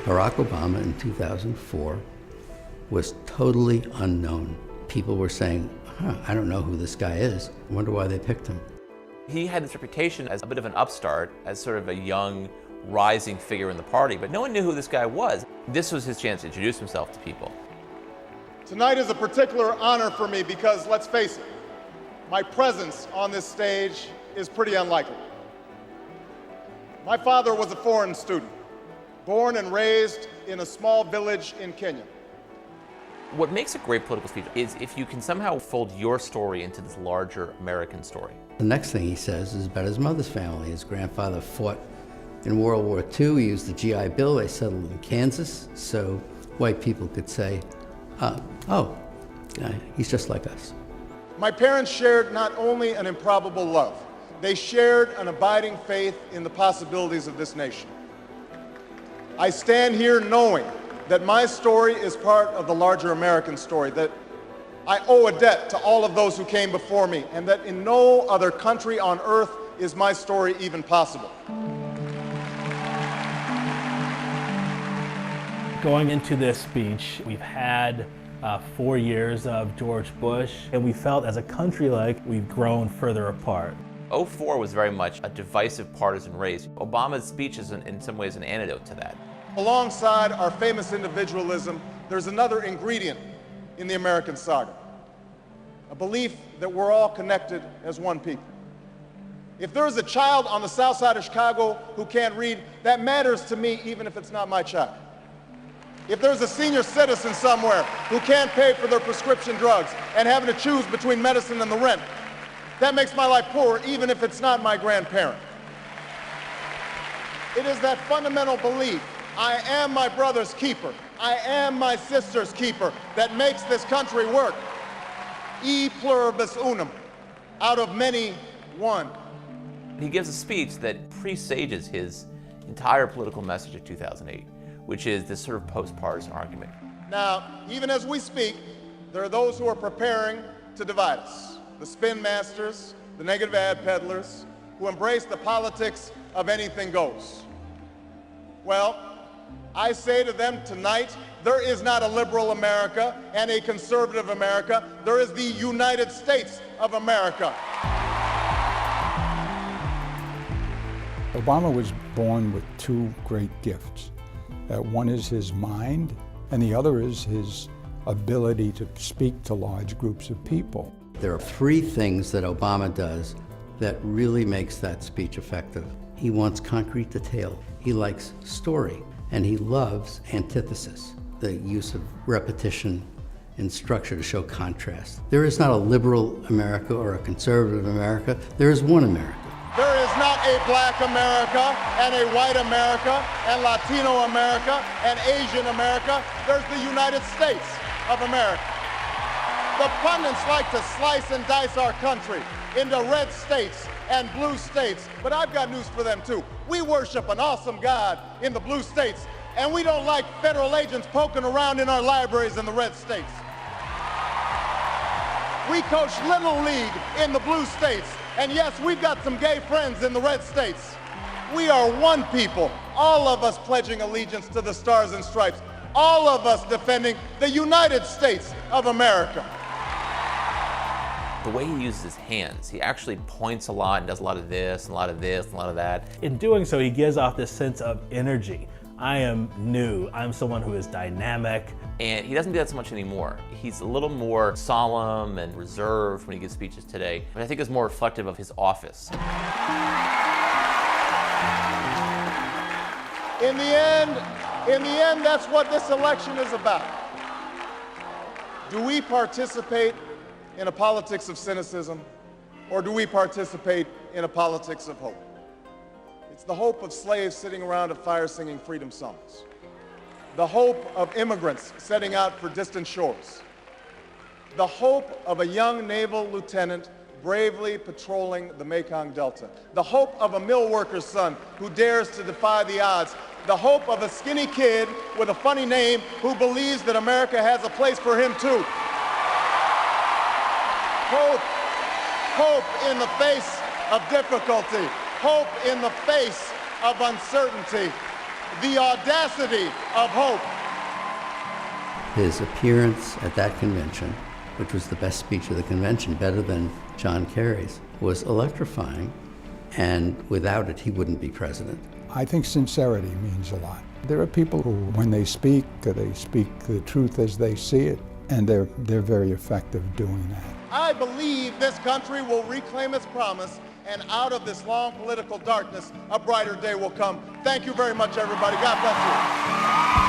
Barack Obama in 2004 was totally unknown. People were saying, I don't know who this guy is. I wonder why they picked him. He had this reputation as a bit of an upstart, as sort of a young, rising figure in the party, but no one knew who this guy was. This was his chance to introduce himself to people. Tonight is a particular honor for me because, let's face it, my presence on this stage is pretty unlikely. My father was a foreign student, born and raised in a small village in Kenya. What makes a great political speech is if you can somehow fold your story into this larger American story. The next thing he says is about his mother's family. His grandfather fought in World War II. He used the GI Bill. They settled in Kansas, so white people could say, he's just like us. My parents shared not only an improbable love, they shared an abiding faith in the possibilities of this nation. I stand here knowing that my story is part of the larger American story, that I owe a debt to all of those who came before me, and that in no other country on earth is my story even possible. Going into this speech, we've had 4 years of George Bush, and we felt as a country like we've grown further apart. '04 was very much a divisive partisan race. Obama's speech is in some ways an antidote to that. Alongside our famous individualism, there's another ingredient in the American saga, a belief that we're all connected as one people. If there's a child on the south side of Chicago who can't read, that matters to me even if it's not my child. If there's a senior citizen somewhere who can't pay for their prescription drugs and having to choose between medicine and the rent, that makes my life poorer even if it's not my grandparent. It is that fundamental belief, I am my brother's keeper, I am my sister's keeper, that makes this country work. E pluribus unum, out of many, one. He gives a speech that presages his entire political message of 2008, which is this sort of post-partisan argument. Now, even as we speak, there are those who are preparing to divide us. The spin masters, the negative ad peddlers, who embrace the politics of anything goes. Well, I say to them tonight, there is not a liberal America and a conservative America. There is the United States of America. Obama was born with two great gifts. One is his mind, and the other is his ability to speak to large groups of people. There are three things that Obama does that really makes that speech effective. He wants concrete detail. He likes story, and he loves antithesis, the use of repetition and structure to show contrast. There is not a liberal America or a conservative America. There is one America. There is not a black America and a white America and Latino America and Asian America. There's the United States of America. The pundits like to slice and dice our country into red states and blue states, but I've got news for them too. We worship an awesome God in the blue states, and we don't like federal agents poking around in our libraries in the red states. We coach Little League in the blue states, and yes, we've got some gay friends in the red states. We are one people, all of us pledging allegiance to the Stars and Stripes, all of us defending the United States of America. The way he uses his hands, he actually points a lot and does a lot of this, and a lot of this, and a lot of that. In doing so, he gives off this sense of energy. I am new, I'm someone who is dynamic. And he doesn't do that so much anymore. He's a little more solemn and reserved when he gives speeches today, but I think it's more reflective of his office. In the end, that's what this election is about. Do we participate in a politics of cynicism, or do we participate in a politics of hope? It's the hope of slaves sitting around a fire singing freedom songs. The hope of immigrants setting out for distant shores. The hope of a young naval lieutenant bravely patrolling the Mekong Delta. The hope of a mill worker's son who dares to defy the odds. The hope of a skinny kid with a funny name who believes that America has a place for him too. Hope in the face of difficulty. Hope in the face of uncertainty. the audacity of hope. His appearance at that convention, which was the best speech of the convention, better than John Kerry's, was electrifying, and without it, he wouldn't be president. I think sincerity means a lot. There are people who, when they speak the truth as they see it, and they're very effective doing that. I believe this country will reclaim its promise, and out of this long political darkness, a brighter day will come. Thank you very much, everybody. God bless you.